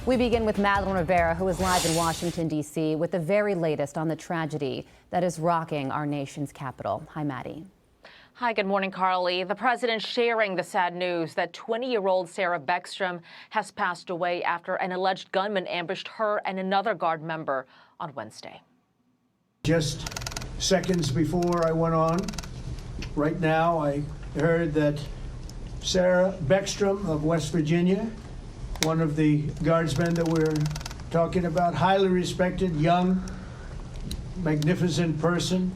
We begin with Madeleine Rivera, who is live in Washington, D.C., with the very latest on the tragedy that is rocking our nation's capital. Hi, Maddie. Hi, good morning, Carly. The president sharing the sad news that 20-year-old Sarah Beckstrom has passed away after an alleged gunman ambushed her and another Guard member on Wednesday. Just seconds before I went on, right now, I heard that Sarah Beckstrom of West Virginia, one of the guardsmen that we're talking about, highly respected, young, magnificent person,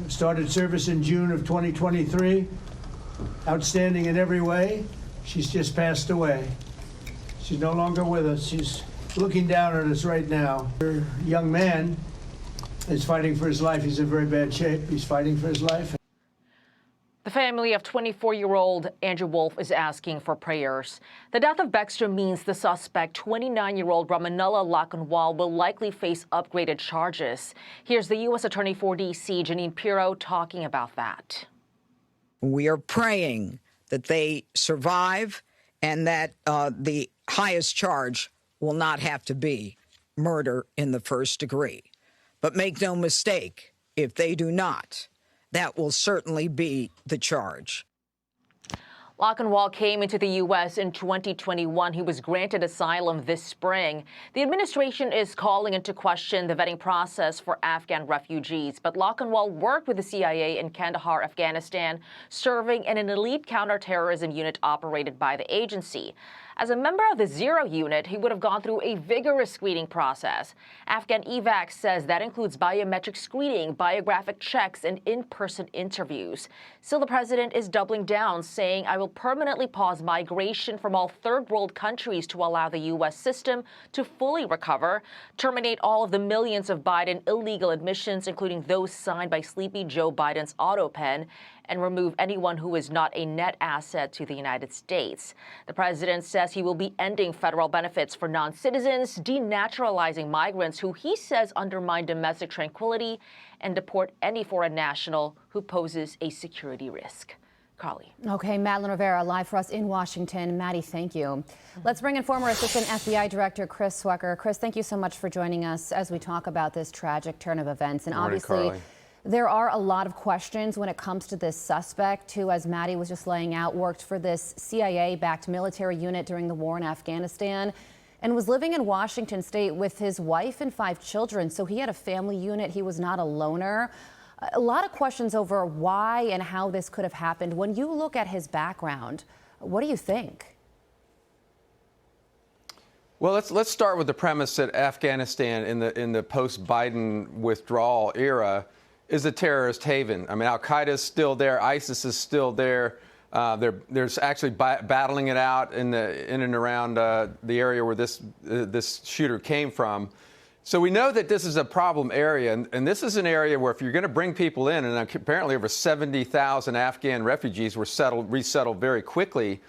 started service in June of 2023, outstanding in every way. She's just passed away. She's no longer with us. She's looking down at us right now. Her young man is fighting for his life. He's in very bad shape. He's fighting for his life. The family of 24-year-old Andrew Wolf is asking for prayers. The death of Beckstrom means the suspect, 29-year-old Ramanullah Lakanwal, will likely face upgraded charges. Here's the U.S. Attorney for D.C., Janine Pirro, talking about that. We are praying that they survive and that the highest charge will not have to be murder in the first degree. But make no mistake, if they do not, that will certainly be the charge. Lakanwal came into the U.S. in 2021. He was granted asylum this spring. The administration is calling into question the vetting process for Afghan refugees. But Lakanwal worked with the CIA in Kandahar, Afghanistan, serving in an elite counterterrorism unit operated by the agency. As a member of the Zero Unit, he would have gone through a vigorous screening process. Afghan evac says that includes biometric screening, biographic checks, and in-person interviews. Still, the president is doubling down, saying, "I will permanently pause migration from all third-world countries to allow the U.S. system to fully recover, terminate all of the millions of Biden illegal admissions, including those signed by Sleepy Joe Biden's auto pen, and remove anyone who is not a net asset to the United States." The president says he will be ending federal benefits for non-citizens, denaturalizing migrants who he says undermine domestic tranquility, and deport any foreign national who poses a security risk. Carly. Okay, Madeleine Rivera live for us in Washington. Maddie, thank you. Let's bring in former Assistant FBI Director Chris Swecker. Chris, thank you so much for joining us as we talk about this tragic turn of events. And obviously, there are a lot of questions when it comes to this suspect who, as Maddie was just laying out, worked for this CIA-backed military unit during the war in Afghanistan and was living in Washington State with his wife and 5 children. So he had a family unit. He was not a loner. A lot of questions over why and how this could have happened. When you look at his background, what do you think? Well, let's start with the premise that Afghanistan in the post-Biden withdrawal era is a terrorist haven. I mean, Al-Qaeda is still there, ISIS is still there. There's actually battling it out in and around the area where this shooter came from. So we know that this is a problem area, and this is an area where if you're going to bring people in, and apparently over 70,000 Afghan refugees were resettled very quickly,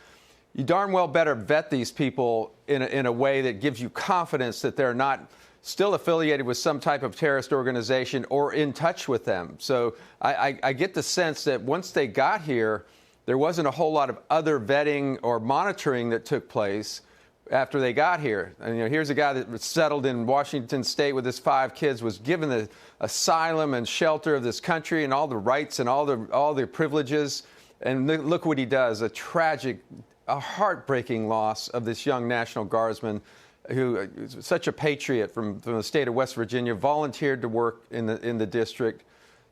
you darn well better vet these people in a way that gives you confidence that they're not still affiliated with some type of terrorist organization or in touch with them. So I get the sense that once they got here, there wasn't a whole lot of other vetting or monitoring that took place after they got here. And, here's a guy that was settled in Washington State with his 5 kids, was given the asylum and shelter of this country and all the rights and all the privileges. And look what he does, a heartbreaking loss of this young National Guardsman who is such a patriot from the state of West Virginia, volunteered to work in the district.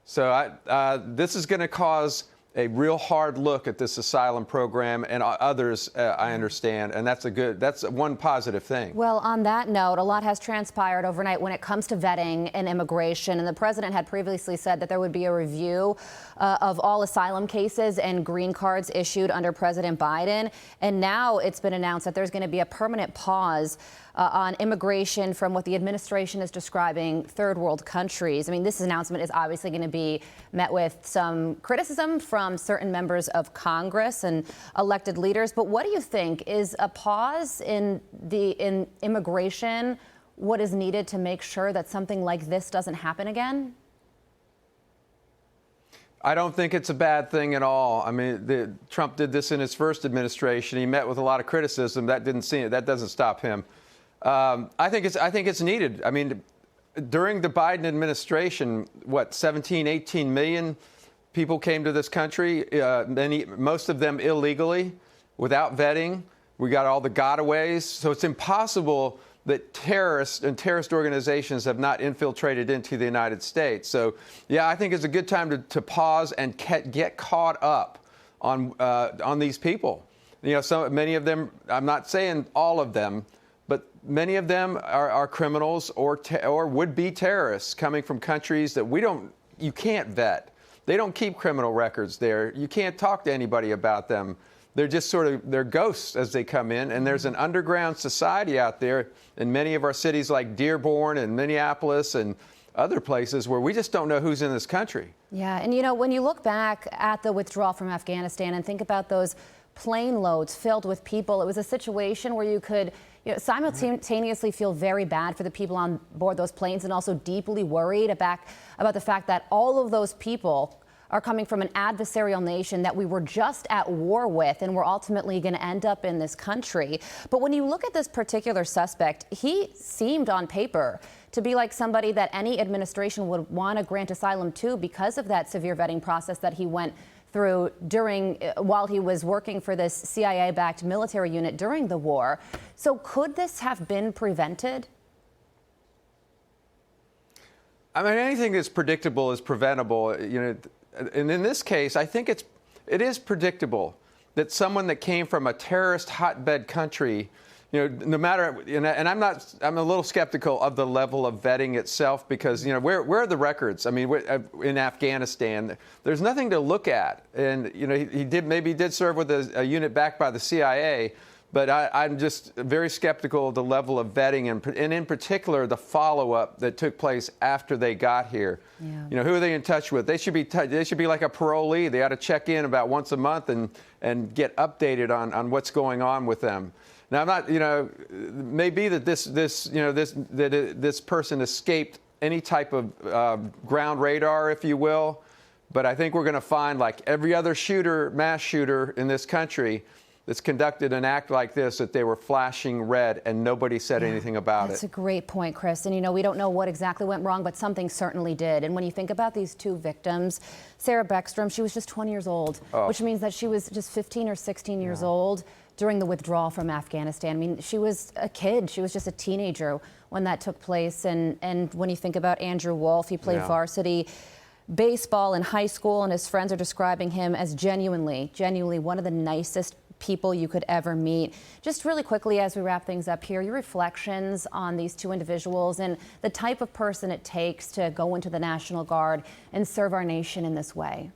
So this is going to cause a real hard look at this asylum program and others, I understand, and that's one positive thing. Well, on that note, a lot has transpired overnight when it comes to vetting and immigration, and the president had previously said that there would be a review of all asylum cases and green cards issued under President Biden, and now it's been announced that there's going to be a permanent pause on immigration from what the administration is describing third world countries. I mean, this announcement is obviously going to be met with some criticism from certain members of Congress and elected leaders. But what do you think? Is a pause in immigration what is needed to make sure that something like this doesn't happen again? I don't think it's a bad thing at all. I mean, Trump did this in his first administration. He met with a lot of criticism. That doesn't stop him. I think it's needed. I mean, during the Biden administration, 17, 18 million people came to this country, most of them illegally, without vetting. We got all the gotaways. So it's impossible that terrorists and terrorist organizations have not infiltrated into the United States. So, yeah, I think it's a good time to pause and get caught up on these people. You know, many of them, I'm not saying all of them, but many of them are criminals or would-be terrorists coming from countries that you can't vet. They don't keep criminal records there. You can't talk to anybody about them. They're just they're ghosts as they come in. And there's an underground society out there in many of our cities like Dearborn and Minneapolis and other places where we just don't know who's in this country. Yeah, and you know, when you look back at the withdrawal from Afghanistan and think about those plane loads filled with people, it was a situation where you could simultaneously feel very bad for the people on board those planes and also deeply worried about the fact that all of those people are coming from an adversarial nation that we were just at war with and we're ultimately going to end up in this country. But when you look at this particular suspect, he seemed on paper to be like somebody that any administration would want to grant asylum to because of that severe vetting process that he went through while he was working for this CIA-backed military unit during the war. So could this have been prevented? I mean, anything that's predictable is preventable. You know, and in this case, I think it is predictable that someone that came from a terrorist hotbed country, you know, no matter, and I'm a little skeptical of the level of vetting itself because, you know, where are the records? I mean, in Afghanistan, there's nothing to look at. And, you know, he did serve with a unit backed by the CIA, but I'm just very skeptical of the level of vetting and in particular, the follow-up that took place after they got here. Yeah. You know, who are they in touch with? They should be like a parolee. They ought to check in about once a month and get updated on what's going on with them. Now, I'm not, you know, maybe that this person escaped any type of ground radar, if you will, but I think we're going to find, like every other mass shooter in this country that's conducted an act like this, that they were flashing red and nobody said anything about it. That's a great point, Chris. And, you know, we don't know what exactly went wrong, but something certainly did. And when you think about these two victims, Sarah Beckstrom, she was just 20 years old, which means that she was just 15 or 16 years old during the withdrawal from Afghanistan. I mean, she was a kid. She was just a teenager when that took place. And when you think about Andrew Wolf, he played varsity baseball in high school, and his friends are describing him as genuinely one of the nicest people you could ever meet. Just really quickly, as we wrap things up here, your reflections on these two individuals and the type of person it takes to go into the National Guard and serve our nation in this way.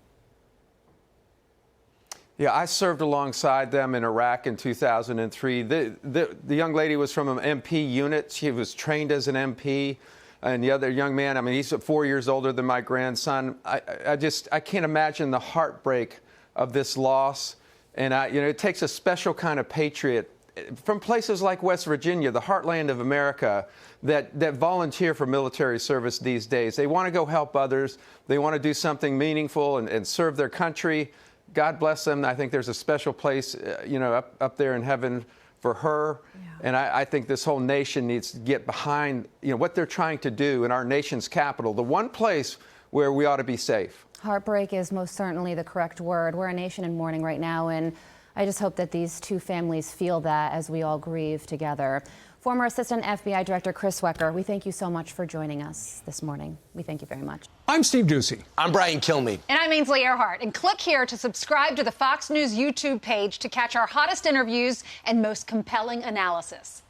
Yeah, I served alongside them in Iraq in 2003. The young lady was from an MP unit. She was trained as an MP. And the other young man, I mean, he's 4 years older than my grandson. I can't imagine the heartbreak of this loss. And, you know, it takes a special kind of patriot from places like West Virginia, the heartland of America, that volunteer for military service these days. They want to go help others. They want to do something meaningful and serve their country. God bless them. I think there's a special place, you know, up there in heaven for her. Yeah. And I think this whole nation needs to get behind, you know, what they're trying to do in our nation's capital, the one place where we ought to be safe. Heartbreak is most certainly the correct word. We're a nation in mourning right now, and I just hope that these two families feel that as we all grieve together. Former Assistant FBI Director Chris Swecker, we thank you so much for joining us this morning. We thank you very much. I'm Steve Doocy. I'm Brian Kilmeade. And I'm Ainsley Earhart. And click here to subscribe to the Fox News YouTube page to catch our hottest interviews and most compelling analysis.